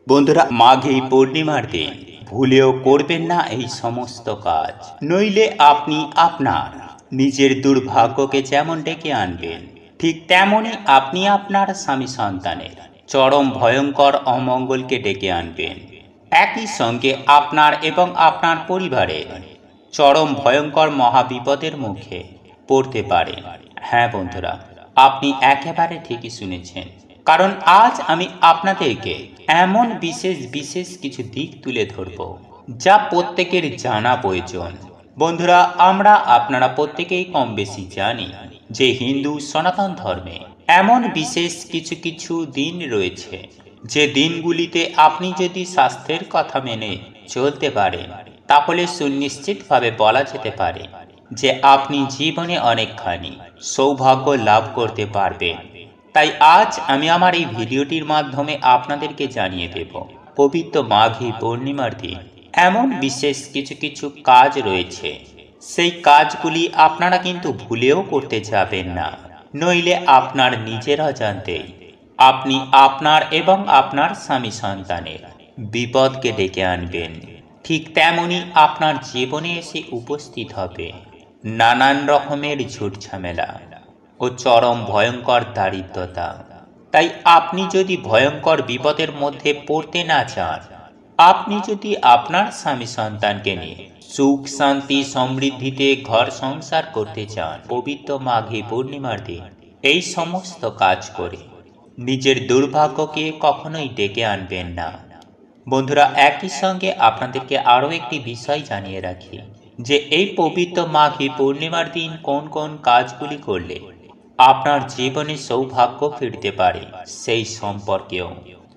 বন্ধুরা, মাঘী পূর্ণিমার দিন ভুলেও করবেন না এই সমস্ত কাজ, নইলে আপনি আপনার নিজের দুর্ভাগ্যকে যেমন ডেকে আনবেন, ঠিক তেমনি আপনি আপনার স্বামী সন্তানের চরম ভয়ঙ্কর অমঙ্গলকে ডেকে আনবেন। একই সঙ্গে আপনার এবং আপনার পরিবারের চরম ভয়ঙ্কর মহাবিপদের মুখে পড়তে পারেন। হ্যাঁ বন্ধুরা, আপনি একেবারে ঠিকই শুনেছেন, কারণ আজ আমি আপনাদেরকে এমন বিশেষ বিশেষ কিছু দিক তুলে ধরব যা প্রত্যেকের জানা প্রয়োজন। বন্ধুরা, আপনারা প্রত্যেকেই কম বেশি জানি যে হিন্দু সনাতন ধর্মে এমন বিশেষ কিছু কিছু দিন রয়েছে, যে দিনগুলিতে আপনি যদি স্বাস্থ্যের কথা মেনে চলতে পারেন, তাহলে সুনিশ্চিতভাবে বলা যেতে পারে যে আপনি জীবনে অনেকখানি সৌভাগ্য লাভ করতে পারবেন। তাই আজ আমি আমার এই ভিডিওটির মাধ্যমে আপনাদেরকে জানিয়ে দেব, পবিত্র মাঘী পূর্ণিমার দিন এমন বিশেষ কিছু কিছু কাজ রয়েছে, সেই কাজগুলি আপনারা কিন্তু ভুলেও করতে যাবেন না, নইলে আপনার নিজের অজান্তেই আপনি আপনার এবং আপনার স্বামী সন্তানের বিপদকে ডেকে আনবেন। ঠিক তেমনি আপনার জীবনে এসে উপস্থিত হবে নানান রকমের ঝুট ঝামেলা ও চরম ভয়ঙ্কর দারিদ্রতা। তাই আপনি যদি ভয়ঙ্কর বিপদের মধ্যে পড়তে না চান, আপনি যদি আপনার স্বামী সন্তানকে নিয়ে সুখ শান্তি সমৃদ্ধিতে ঘর সংসার করতে চান, পবিত্র মাঘী পূর্ণিমার দিন এই সমস্ত কাজ করে নিজের দুর্ভাগ্যকে কখনোই ডেকে আনবেন না। বন্ধুরা, একই সঙ্গে আপনাদেরকে আরও একটি বিষয় জানিয়ে রাখি যে এই পবিত্র মাঘী পূর্ণিমার দিন কোন কোন কাজগুলি করলে আপনার জীবনে সৌভাগ্য ফিরতে পারে সেই সম্পর্কেও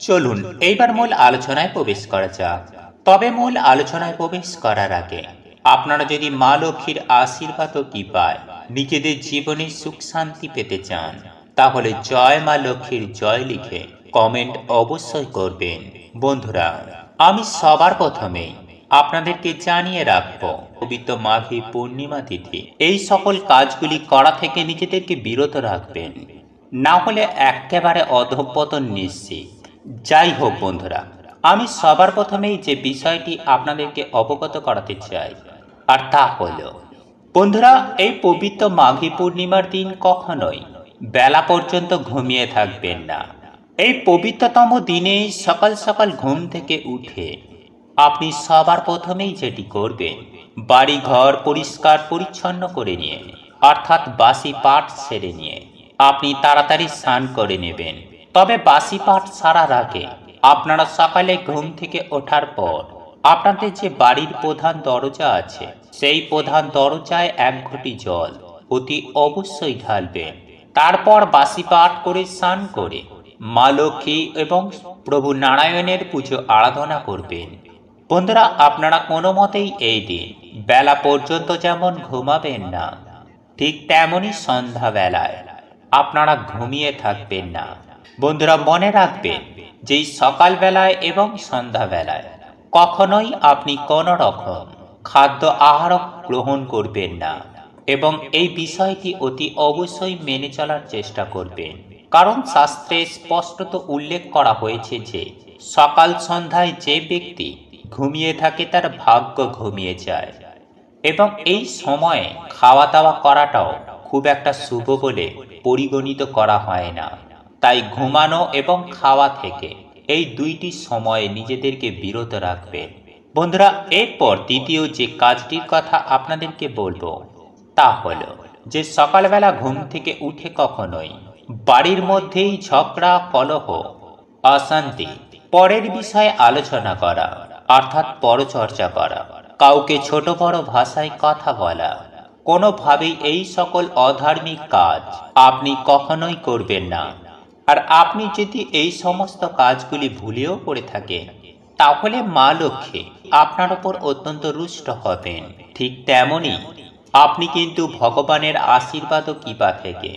চলুন এইবার মূল আলোচনায় প্রবেশ করা যাক। তবে মূল আলোচনায় প্রবেশ করার আগে আপনারা যদি মা লক্ষ্মীর আশীর্বাদ ও কৃপায় নিজেদের জীবনে সুখ শান্তি পেতে চান, তাহলে জয় মা লক্ষ্মীর জয় লিখে কমেন্ট অবশ্যই করবেন। বন্ধুরা, আমি সবার প্রথমেই আপনাদেরকে জানিয়ে রাখবো, পবিত্র মাঘী পূর্ণিমা তিথি এই সকল কাজগুলি করা থেকে নিজেদেরকে বিরত রাখবেন, না হলে একেবারে অধঃপতন নিশ্চিত। যাই হোক বন্ধুরা, আমি সবার প্রথমেই যে বিষয়টি আপনাদেরকে অবগত করাতে চাই, আর তা হলো বন্ধুরা, এই পবিত্র মাঘী পূর্ণিমার দিন কখনোই বেলা পর্যন্ত ঘুমিয়ে থাকবেন না। এই পবিত্রতম দিনে সকাল সকাল ঘুম থেকে উঠে আপনি সবার প্রথমেই যেটি করবেন, বাড়ি ঘর পরিষ্কার পরিচ্ছন্ন করে নিয়ে, অর্থাৎ বাসি পাঠ সেরে নিয়ে আপনি তাড়াতাড়ি স্নান করে নেবেন। তবে বাসি পাঠ সারার আগে আপনারা সকালে ঘুম থেকে ওঠার পর আপনাদের যে বাড়ির প্রধান দরজা আছে, সেই প্রধান দরজায় এক ঘটি জল অতি অবশ্যই ঢালবেন। তারপর বাসি পাঠ করে স্নান করে মা লক্ষ্মী এবং প্রভু নারায়ণের পুজো আরাধনা করবেন। বন্ধুরা, আপনারা কোনো মতেই এই দিন বেলা পর্যন্ত যেমন ঘুমাবেন না, ঠিক তেমনি সন্ধ্যাবেলায় আপনারা ঘুমিয়ে থাকবেন না। বন্ধুরা, মনে রাখবেন যে সকালবেলায় এবং সন্ধ্যাবেলায় কখনোই আপনি কোনো রকম খাদ্য আহার গ্রহণ করবেন না, এবং এই বিষয়টি অতি অবশ্যই মেনে চলার চেষ্টা করবেন। কারণ শাস্ত্রে স্পষ্টত উল্লেখ করা হয়েছে যে সকাল সন্ধ্যায় যে ব্যক্তি ঘুমিয়ে থাকে তার ভাগ্য ঘুমিয়ে যায়, এবং এই সময়ে খাওয়া দাওয়া করাটাও খুব একটা শুভ বলে পরিগণিত করা হয় না। তাই ঘুমানো এবং খাওয়া থেকে এই দুইটি সময়ে নিজেদেরকে বিরত রাখবেন। বন্ধুরা, এরপর দ্বিতীয় যে কাজটির কথা আপনাদেরকে বলবো, তা হলো যে সকালবেলা ঘুম থেকে উঠে কখনোই বাড়ির মধ্যেই ঝগড়া কলহ অশান্তি পরের বিষয়ে আলোচনা করা, অর্থাৎ পরচর্চা করা, কাউকে ছোট বড় ভাষায় কথা বলা, কোনোভাবেই এই সকল অধার্মিক কাজ আপনি কখনোই করবেন না। আর আপনি যদি এই সমস্ত কাজগুলি ভুলেও করে থাকেন, তাহলে মা লক্ষ্মী আপনার উপর অত্যন্ত রুষ্ট হবেন। ঠিক তেমনি আপনি কিন্তু ভগবানের আশীর্বাদ ও কৃপা থেকে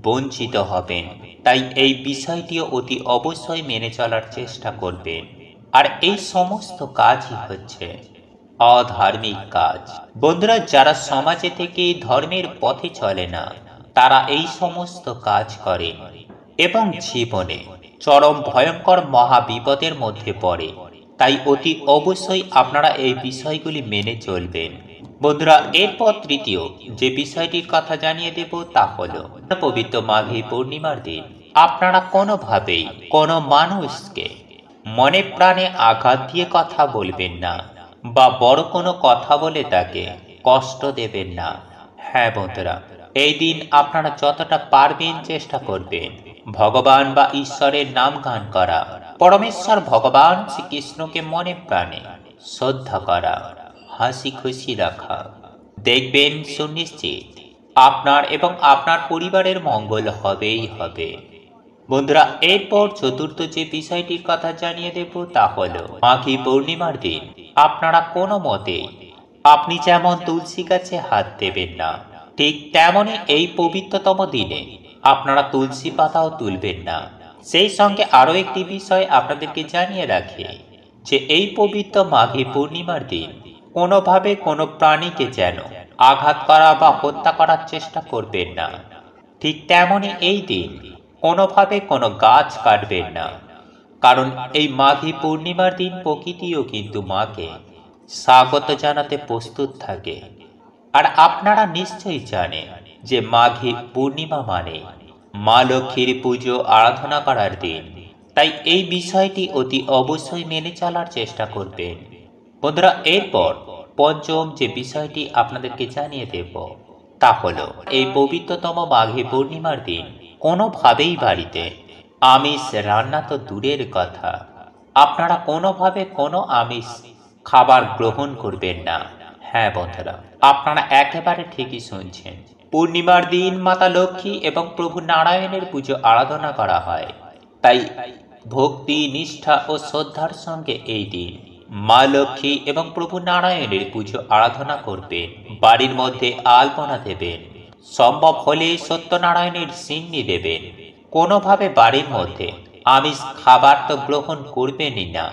বঞ্চিত হবেন। তাই এই বিষয়টিও অতি অবশ্যই মেনে চলার চেষ্টা করবেন। আর এই সমস্ত কাজই হচ্ছে অধার্মিক কাজ। বন্ধুরা, যারা সমাজে থেকে ধর্মের পথে চলে না, তারা এই সমস্ত কাজ করে এবং জীবনে চরম ভয়ঙ্কর মহাবিপদের মধ্যে পড়ে। তাই অতি অবশ্যই আপনারা এই বিষয়গুলি মেনে চলবেন। বন্ধুরা, এরপর তৃতীয় যে বিষয়টির কথা জানিয়ে দেব তা হলো পবিত্র মাঘী পূর্ণিমার দিন আপনারা কোনোভাবেই কোনো মানুষকে মনে প্রাণে আঘাত দিয়ে কথা বলবেন না বা বড় কোনো কথা বলে তাকে কষ্ট দেবেন না। হ্যাঁ বন্ধুরা, এই দিন আপনারা যতটা পারবেন চেষ্টা করবেন ভগবান বা ঈশ্বরের নাম গান করা, পরমেশ্বর ভগবান শ্রীকৃষ্ণকে মনে প্রাণে শ্রদ্ধা করা, হাসি খুশি রাখা। দেখবেন সুনিশ্চিত আপনার এবং আপনার পরিবারের মঙ্গল হবেই হবে। বন্ধুরা, এরপর চতুর্থ যে বিষয়টির কথা জানিয়ে দেব তা হলো মাঘী পূর্ণিমার দিন আপনারা কোনো মতেই আপনি যেমন তুলসী গাছে হাত দেবেন না, ঠিক তেমনই এই পবিত্রতম দিনে আপনারা তুলসী পাতাও তুলবেন না। সেই সঙ্গে আরও একটি বিষয় আপনাদেরকে জানিয়ে রাখি যে এই পবিত্র মাঘী পূর্ণিমার দিন কোনোভাবে কোনো প্রাণীকে যেন আঘাত করা বা হত্যা করার চেষ্টা করবেন না। ঠিক তেমনই এই দিন কোনোভাবে কোনো গাছ কাটবেন না, কারণ এই মাঘী পূর্ণিমার দিন প্রকৃতিও কিন্তু মাকে স্বাগত জানাতে প্রস্তুত থাকে। আর আপনারা নিশ্চয়ই জানেন যে মাঘী পূর্ণিমা মানে মা লক্ষ্মীর পুজো আরাধনা করার দিন। তাই এই বিষয়টি অতি অবশ্যই মেনে চলার চেষ্টা করবেন। বন্ধুরা, এরপর পঞ্চম যে বিষয়টি আপনাদেরকে জানিয়ে দেব তা হলো এই পবিত্রতম মাঘী পূর্ণিমার দিন কোনোভাবেই বাড়িতে আমিষ রান্না তো দূরের কথা, আপনারা কোনোভাবে কোনো আমিষ খাবার গ্রহণ করবেন না। হ্যাঁ বন্ধুরা, আপনারা একেবারে ঠিকই শুনছেন। পূর্ণিমার দিন মাতা লক্ষ্মী এবং প্রভু নারায়ণের পুজো আরাধনা করা হয়। তাই ভক্তি, নিষ্ঠা ও শ্রদ্ধার সঙ্গে এই দিন মা লক্ষ্মী এবং প্রভু নারায়ণের পুজো আরাধনা করবেন। বাড়ির মধ্যে আলপনা দেবেন, সম্ভব হলে সত্যনারায়ণের সিন্নি দেবেন। কোনোভাবে বাড়ির মধ্যে আমিষ খাবার তো গ্রহণ করবেনই না,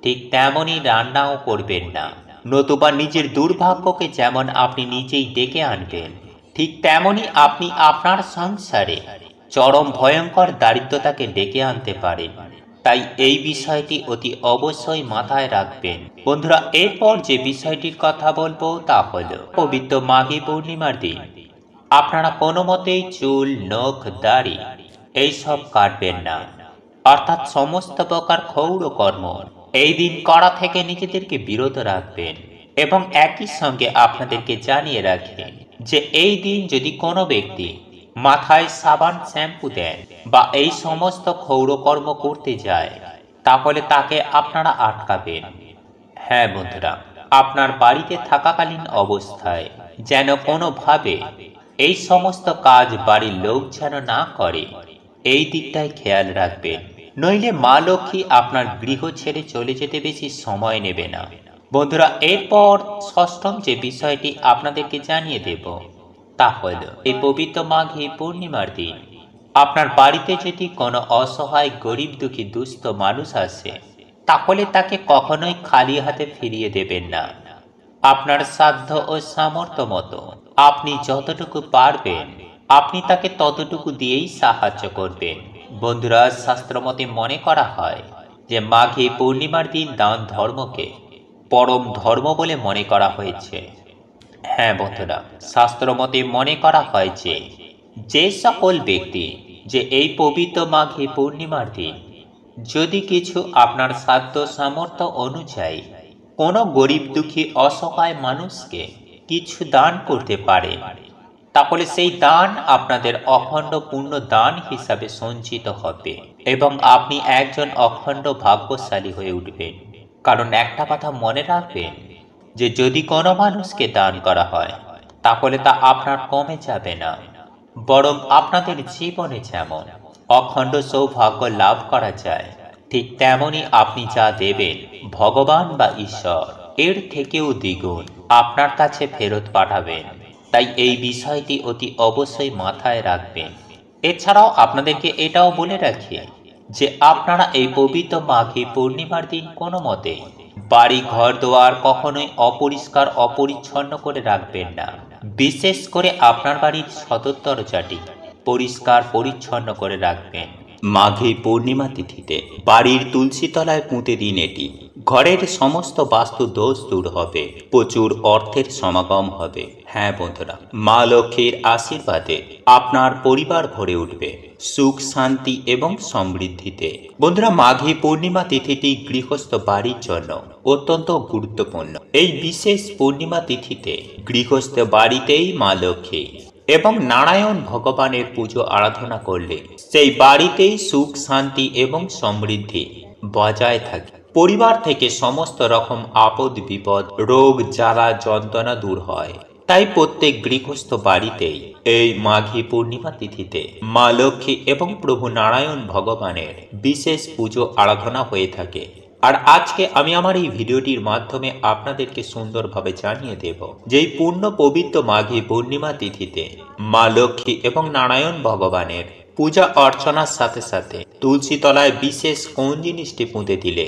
ঠিক তেমনই রান্নাও করবেন না। নতুবা নিজের দুর্ভাগ্যকে যেমন আপনি নিজেই ডেকে আনবেন, ঠিক তেমনই আপনি আপনার সংসারে চরম ভয়ঙ্কর দারিদ্রতাকে ডেকে আনতে পারেন। তাই এই বিষয়টি অতি অবশ্যই মাথায় রাখবেন। বন্ধুরা, এরপর যে বিষয়টির কথা বলবো তা হলো পবিত্র মাঘী পূর্ণিমার দিন আপনারা কোনো মতেই চুল, নখ, দাড়ি এইসব কাটবেন না, অর্থাৎ সমস্ত প্রকার ক্ষৌর কর্ম এই দিন করা থেকে নিজেদেরকে বিরত রাখবেন। এবং একই সঙ্গে আপনাদেরকে জানিয়ে রাখেন যে এই দিন যদি কোনো ব্যক্তি মাথায় সাবান, শ্যাম্পু দেন বা এই সমস্ত ক্ষৌরকর্ম করতে যায়, তাহলে তাকে আপনারা আটকাবেন। হ্যাঁ বন্ধুরা, আপনার বাড়িতে থাকাকালীন অবস্থায় যেন কোনোভাবে এই সমস্ত কাজ বাড়ির লোক যেন না করে, এই দিকটায় খেয়াল রাখবেন। নইলে মা লক্ষ্মী আপনার গৃহ ছেড়ে চলে যেতে বেশি সময় নেবে না। বন্ধুরা, এরপর ষষ্ঠম যে বিষয়টি আপনাদেরকে জানিয়ে দেব তা হল এই পবিত্র মাঘী পূর্ণিমার দিন আপনার বাড়িতে যদি কোনো অসহায়, গরিব, দুঃখী, দুস্থ মানুষ আসে, তাহলে তাকে কখনোই খালি হাতে ফিরিয়ে দেবেন না। আপনার সাধ্য ও সামর্থ্য মতো আপনি যতটুকু পারবেন আপনি তাকে ততটুকু দিয়েই সাহায্য করবেন। বন্ধুরা, শাস্ত্রমতে মনে করা হয় যে মাঘী পূর্ণিমার দিন দান ধর্মকে পরম ধর্ম বলে মনে করা হয়েছে। হ্যাঁ বন্ধুরা, শাস্ত্রমতে মনে করা হয় যে সকল ব্যক্তি যে এই পবিত্র মাঘী পূর্ণিমার দিন যদি কিছু আপনার সাধ্য সামর্থ্য অনুযায়ী কোনো গরিব, দুঃখী, অসহায় মানুষকে কিছু দান করতে পারে, তাহলে সেই দান আপনাদের অখণ্ড পূর্ণ দান হিসাবে সঞ্চিত হবে এবং আপনি একজন অখণ্ড ভাগ্যশালী হয়ে উঠবেন। কারণ একটা কথা মনে রাখবেন যে যদি কোনো মানুষকে দান করা হয় তাহলে তা আপনার কমে যাবে না, বরং আপনাদের জীবনে যেমন অখণ্ড সৌভাগ্য লাভ করা যায়, ঠিক তেমনি আপনি যা দেবেন ভগবান বা ঈশ্বর এর থেকেও দ্বিগুণ আপনার কাছে ফেরত পাঠাবেন। তাই এই বিষয়টি অতি অবশ্যই মাথায় রাখবেন। এছাড়াও আপনাদেরকে এটাও বলে রাখি যে আপনারা এই পবিত্র মাঘী পূর্ণিমার দিন কোনো মতে বাড়ি, ঘর দোয়ার কখনোই অপরিষ্কার, অপরিচ্ছন্ন করে রাখবেন না। বিশেষ করে আপনার বাড়ির সদর দরজাটি পরিষ্কার পরিচ্ছন্ন করে রাখবেন। মাঘী পূর্ণিমা তিথিতে বাড়ির তুলসী তলায় পুঁতে দিন এটি। ঘরের সমস্ত বাস্তু দোষ দূর হবে, প্রচুর অর্থের সমাগম হবে। হ্যাঁ বন্ধুরা, মা লক্ষ্মীর আশীর্বাদে আপনার পরিবার ভরে উঠবে সুখ, শান্তি এবং সমৃদ্ধিতে। বন্ধুরা, মাঘী পূর্ণিমা তিথিটি গৃহস্থ বাড়ির জন্য অত্যন্ত গুরুত্বপূর্ণ। এই বিশেষ পূর্ণিমা তিথিতে গৃহস্থ বাড়িতেই মা লক্ষ্মী এবং নারায়ণ ভগবানের পুজো আরাধনা করলে সেই বাড়িতেই সুখ, শান্তি এবং সমৃদ্ধি বজায় থাকে। পরিবার থেকে সমস্ত রকম আপদ বিপদ, রোগ, জ্বালা, যন্ত্রণা দূর হয়। তাই প্রত্যেক গৃহস্থ বাড়িতেই এই মাঘী পূর্ণিমা তিথিতে মা লক্ষ্মী এবং প্রভু নারায়ণ ভগবানের বিশেষ পুজো আরাধনা হয়ে থাকে। আর আজকে আমি আমার এই ভিডিওটির মাধ্যমে আপনাদেরকে সুন্দরভাবে জানিয়ে দেব যে এই পূর্ণ পবিত্র মাঘী পূর্ণিমা তিথিতে মা লক্ষ্মী এবং নারায়ণ ভগবানের পূজা অর্চনার সাথে সাথে তুলসী তলায় বিশেষ কোন জিনিসটি পুঁতে দিলে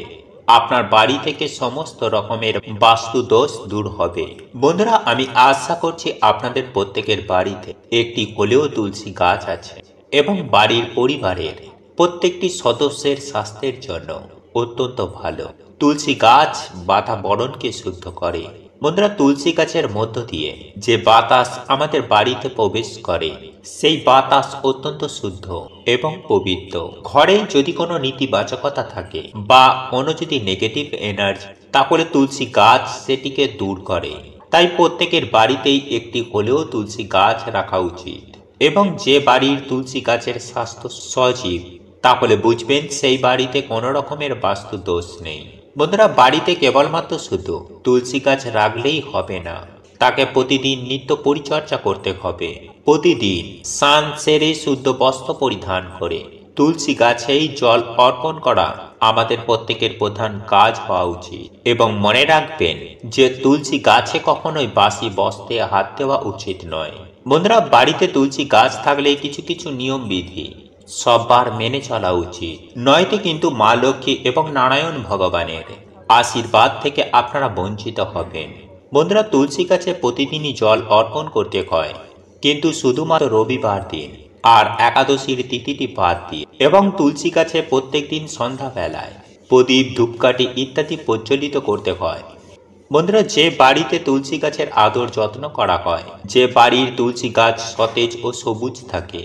আপনার বাড়ি থেকে সমস্ত রকমের বাস্তু দোষ দূর হবে। বন্ধুরা, আমি আশা করছি আপনাদের প্রত্যেকের বাড়িতে একটি হলেও তুলসী গাছ আছে এবং বাড়ির পরিবারের প্রত্যেকটি সদস্যের স্বাস্থ্যের জন্য অত্যন্ত ভালো। তুলসী গাছ বাতাবরণকে শুদ্ধ করে। বন্ধুরা, তুলসী গাছের মধ্য দিয়ে যে বাতাস আমাদের বাড়িতে প্রবেশ করে সেই বাতাস অত্যন্ত শুদ্ধ এবং পবিত্র। ঘরে যদি কোনো নেতিবাচকতা থাকে বা কোনো যদি নেগেটিভ এনার্জি, তাহলে তুলসী গাছ সেটিকে দূর করে। তাই প্রত্যেকের বাড়িতেই একটি হলেও তুলসী গাছ রাখা উচিত। এবং যে বাড়ির তুলসী গাছের স্বাস্থ্য সজীব, তাহলে বুঝবেন সেই বাড়িতে কোনো রকমের বাস্তু দোষ নেই। বন্ধুরা, বাড়িতে কেবলমাত্র শুধু তুলসী গাছ রাখলেই হবে না, তাকে প্রতিদিন নিত্য পরিচর্যা করতে হবে। প্রতিদিন স্নান সেরে শুদ্ধ বস্ত্র পরিধান করে তুলসী গাছেই জল অর্পণ করা আমাদের প্রত্যেকের প্রধান কাজ হওয়া উচিত। এবং মনে রাখবেন যে তুলসী গাছে কখনোই বাসি বস্ত্রে হাত দেওয়া উচিত নয়। বন্ধুরা, বাড়িতে তুলসী গাছ থাকলে কিছু কিছু নিয়ম বিধি সববার মেনে চলা উচিত, নয়তো কিন্তু মা লক্ষ্মী এবং নারায়ণ ভগবানের আশীর্বাদ থেকে আপনারা বঞ্চিত হবেন। বন্ধুরা, তুলসী গাছে প্রতিদিনই জল অর্পণ করতে হয়, কিন্তু শুধুমাত্র রবিবার দিন আর একাদশীর তিথিটি বাদ দিয়ে। এবং তুলসী গাছে প্রত্যেক দিন সন্ধ্যাবেলায় প্রদীপ, ধূপকাঠি ইত্যাদি প্রজ্বলিত করতে হয়। বন্ধুরা, যে বাড়িতে তুলসী গাছের আদর যত্ন করা হয়, যে বাড়ির তুলসী গাছ সতেজ ও সবুজ থাকে,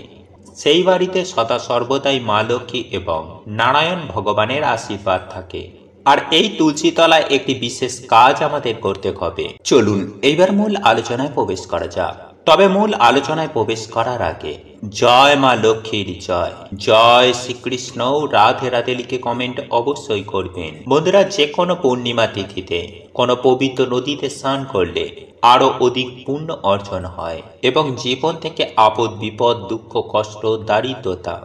সেই বাড়িতে সদা সর্বদাই মা লক্ষ্মী এবং নারায়ণ ভগবানের আশীর্বাদ থাকে। আর এই তুলসী তলায় একটি বিশেষ কাজ আমাদের করতে হবে। চলুন এইবার মূল আলোচনায় প্রবেশ করা যাক। তবে মূল আলোচনায় প্রবেশ করার আগে জয় মা লক্ষ্মীর জয়, জয় শ্রীকৃষ্ণ, রাধে রাধে লিখে কমেন্ট অবশ্যই করবেন। বন্ধুরা, যে কোনো পূর্ণিমা তিথিতে কোনো পবিত্র নদীতে স্নান করলে আরো অধিক পুণ্য অর্জন হয় এবং জীবন থেকে আপদ বিপদ, দুঃখ, কষ্ট, দারিদ্রতা,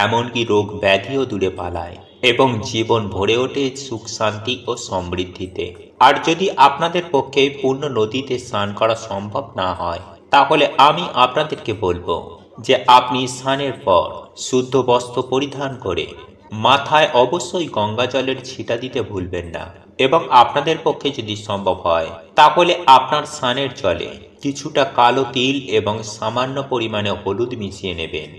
এমনকি রোগ ব্যাধিও দূরে পালায় এবং জীবন ভরে ওঠে সুখ, শান্তি ও সমৃদ্ধিতে। আর যদি আপনাদের পক্ষে পূর্ণ নদীতে স্নান করা সম্ভব না হয়, তাহলে আমি আপনাদেরকে বলবো যে আপনি স্নানের পর শুদ্ধ বস্ত্র পরিধান করে মাথায় অবশ্যই গঙ্গা জলের ছিটা দিতে ভুলবেন না। এবং আপনাদের পক্ষে যদি সম্ভব হয়, তাহলে আপনার স্নানের জলে কিছুটা কালো তিল এবং সামান্য পরিমাণে হলুদ মিশিয়ে নেবেন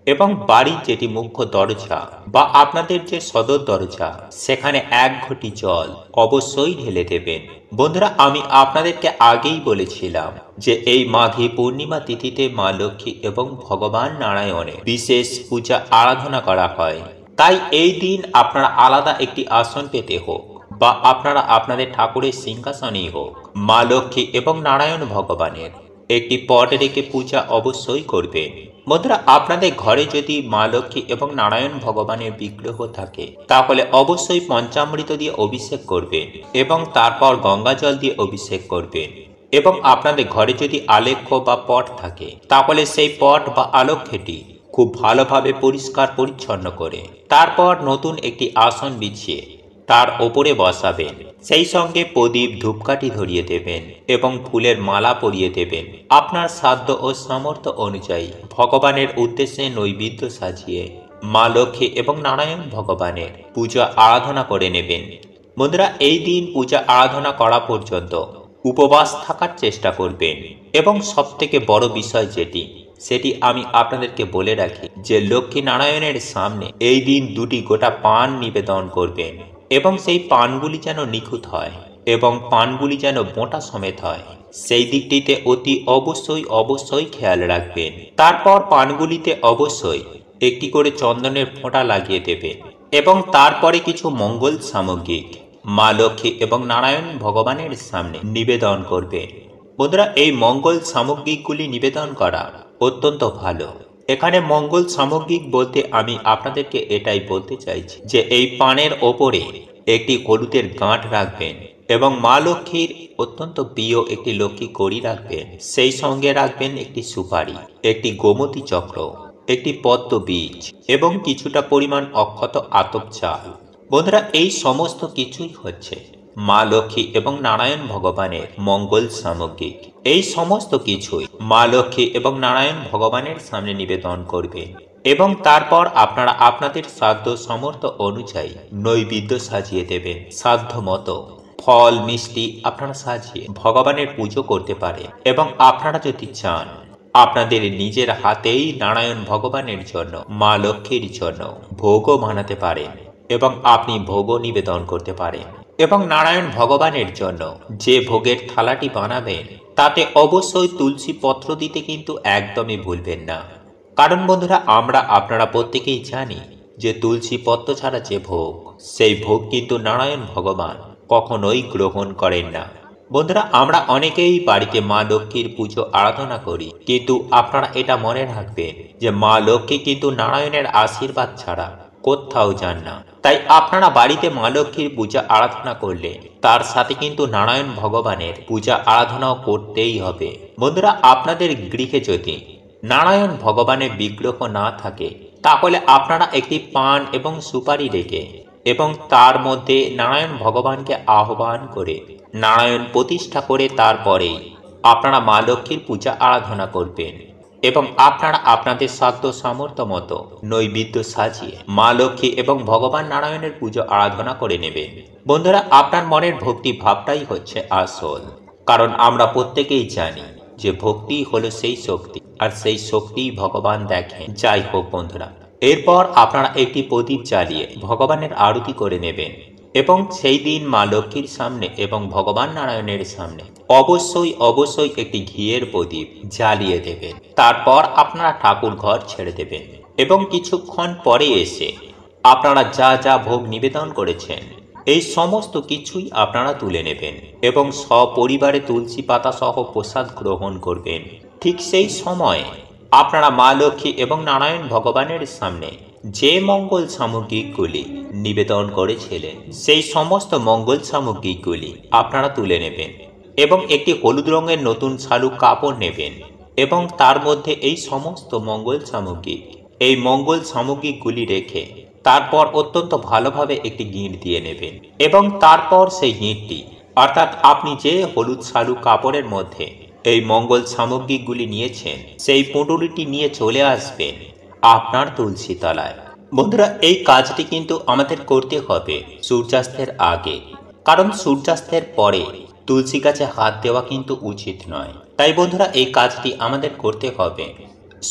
এবং বাড়ির যেটি মুখ্য দরজা বা আপনাদের যে সদর দরজা, সেখানে 1 ঘটি জল অবশ্যই ঢেলে দেবেন। বন্ধুরা, আমি আপনাদেরকে আগেই বলেছিলাম যে এই মাঘী পূর্ণিমা তিথিতে মা লক্ষ্মী এবং ভগবান নারায়ণের বিশেষ পূজা আরাধনা করা হয়। তাই এই দিন আপনারা আলাদা একটি আসন পেতে হোক বা আপনারা আপনাদের ঠাকুরের সিংহাসনেই হোক, মা লক্ষ্মী এবং নারায়ণ ভগবানের একটি পট রেখে পূজা অবশ্যই করবেন। বন্ধুরা, আপনাদের ঘরে যদি মা লক্ষ্মী এবং নারায়ণ ভগবানের বিগ্রহ থাকে, তাহলে অবশ্যই পঞ্চামৃত দিয়ে অভিষেক করবেন এবং তারপর গঙ্গা জল দিয়ে অভিষেক করবেন। এবং আপনাদের ঘরে যদি আলেখ্য বা পট থাকে, তাহলে সেই পট বা আলক্ষ্যটি খুব ভালোভাবে পরিষ্কার পরিচ্ছন্ন করে তারপর নতুন একটি আসন বিছিয়ে তার ওপরে বসাবেন। সেই সঙ্গে প্রদীপ, ধূপকাঠি ধরিয়ে দেবেন এবং ফুলের মালা পরিয়ে দেবেন। আপনার সাধ্য ও সামর্থ্য অনুযায়ী ভগবানের উদ্দেশ্যে নৈবেদ্য সাজিয়ে মা লক্ষ্মী এবং নারায়ণ ভগবানের পূজা আরাধনা করে নেবেন। বন্ধুরা, এই দিন পূজা আরাধনা করা পর্যন্ত উপবাস থাকার চেষ্টা করবেন। এবং সবথেকে বড় বিষয় যেটি, সেটি আমি আপনাদেরকে বলে রাখি যে লক্ষ্মী নারায়ণের সামনে এই দিন দুটি গোটা পান নিবেদন করবেন এবং সেই পানগুলি যেন নিখুঁত হয় এবং পানগুলি যেন মোটা সমেত হয়, সেই দিকটিতে অতি অবশ্যই খেয়াল রাখবেন। তারপর পানগুলিতে অবশ্যই একটি করে চন্দনের ফোঁটা লাগিয়ে দেবেন এবং তারপরে কিছু মঙ্গল সামগ্রিক মা লক্ষ্মী এবং নারায়ণ ভগবানের সামনে নিবেদন করবেন। বন্ধুরা, এই মঙ্গল সামগ্রিকগুলি নিবেদন করা অত্যন্ত ভালো। এখানে মঙ্গল সামগ্রিক বলতে আমি আপনাদেরকে এটাই বলতে চাইছি যে এই পানের ওপরে একটি হলুদের গাঁট রাখবেন এবং মা লক্ষ্মীর অত্যন্ত প্রিয় একটি লক্ষ্মী কড়ি রাখবেন, সেই সঙ্গে রাখবেন একটি সুপারি, একটি গোমতী চক্র, একটি পদ্ম বীজ এবং কিছুটা পরিমাণ অক্ষত আতপ চাল। বন্ধুরা, এই সমস্ত কিছুই হচ্ছে মা লক্ষ্মী এবং নারায়ণ ভগবানের মঙ্গল সামগ্রিক। এই সমস্ত কিছুই মা লক্ষ্মী এবং নারায়ণ ভগবানের সামনে নিবেদন করবেন এবং তারপর আপনারা আপনাদের সাধ্য সামর্থ্য অনুযায়ী নৈবেদ্য সাজিয়ে দেবেন। সাধ্য মতো ফল মিষ্টি আপনারা সাজিয়ে ভগবানের পুজো করতে পারেন এবং আপনারা যদি চান আপনাদের নিজের হাতেই নারায়ণ ভগবানের জন্য মা লক্ষ্মীর জন্য ভোগও বানাতে পারেন এবং আপনি ভোগও নিবেদন করতে পারেন এবং নারায়ণ ভগবানের জন্য যে ভোগের থালাটি বানাবেন তাতে অবশ্যই তুলসী পত্র দিতে কিন্তু একদমই ভুলবেন না। কারণ বন্ধুরা, আপনারা প্রত্যেকেই জানি যে তুলসী পত্র ছাড়া যে ভোগ, সেই ভোগ কিন্তু নারায়ণ ভগবান কখনোই গ্রহণ করেন না। বন্ধুরা, আমরা অনেকেই বাড়িতে মা লক্ষ্মীর পুজো আরাধনা করি, কিন্তু আপনারা এটা মনে রাখবেন যে মা লক্ষ্মী কিন্তু নারায়ণের আশীর্বাদ ছাড়া কোথাও যান না। তাই আপনারা বাড়িতে মা লক্ষ্মীর পূজা আরাধনা করলে তার সাথে কিন্তু নারায়ণ ভগবানের পূজা আরাধনাও করতেই হবে। বন্ধুরা, আপনাদের গৃহে যদি নারায়ণ ভগবানের বিগ্রহ না থাকে তাহলে আপনারা একটি পান এবং সুপারি রেখে এবং তার মধ্যে নারায়ণ ভগবানকে আহ্বান করে নারায়ণ প্রতিষ্ঠা করে তারপরেই আপনারা মা লক্ষ্মীর পূজা আরাধনা করবেন এবং আপনারা আপনাদের সাধ্য সামর্থ্য মতো নৈবেদ্য সাজিয়ে মা লক্ষ্মী এবং ভগবান নারায়ণের পুজো আরাধনা করে নেবেন। বন্ধুরা, আপনার মনের ভক্তি ভাবটাই হচ্ছে আসল, কারণ আমরা প্রত্যেকেই জানি যে ভক্তি হলো সেই শক্তি, আর সেই শক্তি ভগবান দেখেন। যাই হোক বন্ধুরা, এরপর আপনারা একটি প্রদীপ জ্বালিয়ে ভগবানের আরতি করে নেবেন এবং সেই দিন মা লক্ষ্মীর সামনে এবং ভগবান নারায়ণের সামনে অবশ্যই একটি ঘিয়ের প্রদীপ জ্বালিয়ে দেবেন। তারপর আপনারা ঠাকুর ঘর ছেড়ে দেবেন এবং কিছুক্ষণ পরে এসে আপনারা যা যা ভোগ নিবেদন করেছেন এই সমস্ত কিছুই আপনারা তুলে নেবেন এবং সপরিবারে তুলসী পাতা সহ প্রসাদ গ্রহণ করবেন। ঠিক সেই সময় আপনারা মা লক্ষ্মী এবং নারায়ণ ভগবানের সামনে যে মঙ্গল সামগ্রিকগুলি নিবেদন করেছিলেন সেই সমস্ত মঙ্গল সামগ্রিকগুলি আপনারা তুলে নেবেন এবং একটি হলুদ রঙের নতুন শালুক কাপড় নেবেন এবং তার মধ্যে এই সমস্ত মঙ্গল সামগ্রিকগুলি রেখে তারপর অত্যন্ত ভালোভাবে একটি গিঁট দিয়ে নেবেন এবং তারপর সেই গিঁটটি অর্থাৎ আপনি যে হলুদ শালুক কাপড়ের মধ্যে এই মঙ্গল সামগ্রিকগুলি নিয়েছেন সেই পুঁটুলিটি নিয়ে চলে আসবেন আপনার তুলসী তলায়। বন্ধুরা, এই কাজটি কিন্তু আমাদের করতে হবে সূর্যাস্তের আগে, কারণ সূর্যাস্তের পরে তুলসী গাছে হাত দেওয়া কিন্তু উচিত নয়। তাই বন্ধুরা, এই কাজটি আমাদের করতে হবে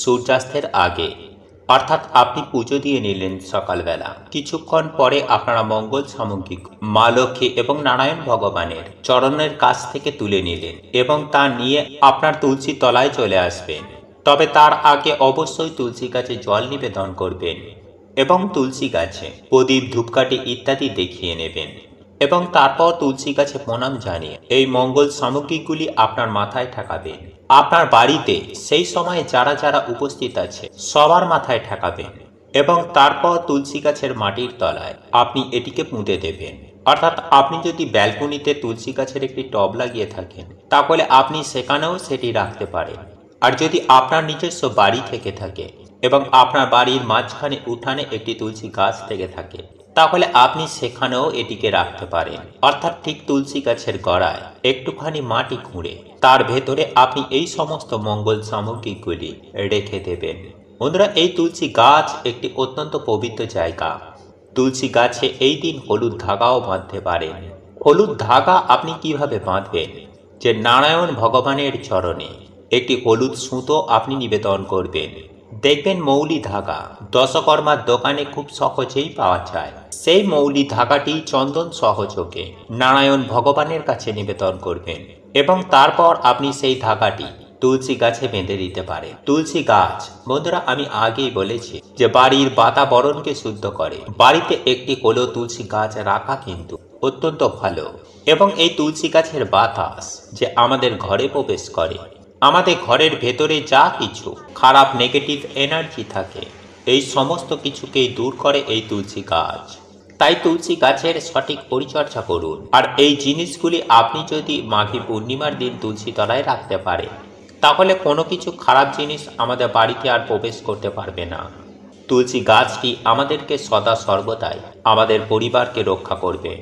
সূর্যাস্তের আগে, অর্থাৎ আপনি পুজো দিয়ে নিলেন সকালবেলা, কিছুক্ষণ পরে আপনারা মঙ্গল সামগ্রিক মা লক্ষ্মী এবং নারায়ণ ভগবানের চরণের কাছ থেকে তুলে নিলেন এবং তা নিয়ে আপনার তুলসী তলায় চলে আসবেন। তবে তার আগে অবশ্যই তুলসী গাছে জল নিবেদন করবেন এবং তুলসী গাছে প্রদীপ ধূপকাঠি ইত্যাদি দেখিয়ে নেবেন এবং তারপর তুলসী গাছে প্রণাম জানিয়ে এই মঙ্গল সামগ্রীগুলি আপনার মাথায় ঠেকাবেন। আপনার বাড়িতে সেই সময় যারা যারা উপস্থিত আছে সবার মাথায় ঠেকাবেন এবং তারপর তুলসী গাছের মাটির তলায় আপনি এটিকে পুঁতে দেবেন। অর্থাৎ আপনি যদি ব্যালকনিতে তুলসী গাছের একটি টব লাগিয়ে থাকেন তাহলে আপনি সেখানেও সেটি রাখতে পারেন। আর যদি আপনার নিজস্ব বাড়ি থেকে থাকে এবং আপনার বাড়ির মাঝখানে উঠানে একটি তুলসী গাছ থেকে থাকে তাহলে আপনি সেখানেও এটিকে রাখতে পারেন। অর্থাৎ ঠিক তুলসী গাছের গোড়ায় একটুখানি মাটি খুঁড়ে তার ভেতরে আপনি এই সমস্ত মঙ্গল সামগ্রীগুলি রেখে দেবেন। বন্ধুরা, এই তুলসী গাছ একটি অত্যন্ত পবিত্র জায়গা। তুলসী গাছে এই দিন হলুদ ধাগাও বাঁধতে পারেন। হলুদ ধাগা আপনি কিভাবে বাঁধবেন? যে নারায়ণ ভগবানের চরণে একটি হলুদ সুতো আপনি নিবেদন করবেন। দেখবেন মৌলি ধাগা দশকর্মার দোকানে খুব সহজেই পাওয়া যায়। সেই মৌলি ধাগাটি চন্দন সহযোগে নারায়ণ ভগবানের কাছে নিবেদন করবেন এবং তারপর আপনি সেই ধাগাটি তুলসী গাছে বেঁধে দিতে পারেন। তুলসী গাছ বন্ধুরা, আমি আগেই বলেছি যে বাড়ির বাতাবরণকে শুদ্ধ করে। বাড়িতে একটি হলেও তুলসী গাছ রাখা কিন্তু অত্যন্ত ভালো। এবং এই তুলসী গাছের বাতাস যে আমাদের ঘরে প্রবেশ করে, আমাদের ঘরের ভেতরে যা কিছু খারাপ নেগেটিভ এনার্জি থাকে, এই সমস্ত কিছুকেই দূর করে এই তুলসী গাছ। তাই তুলসী গাছের সঠিক পরিচর্যা করুন। আর এই জিনিসগুলি আপনি যদি মাঘী পূর্ণিমার দিন তুলসী তলায় রাখতে পারেন, তাহলে কোনো কিছু খারাপ জিনিস আমাদের বাড়িতে আর প্রবেশ করতে পারবে না। তুলসী গাছটি আমাদেরকে সদা সর্বদাই আমাদের পরিবারকে রক্ষা করবে।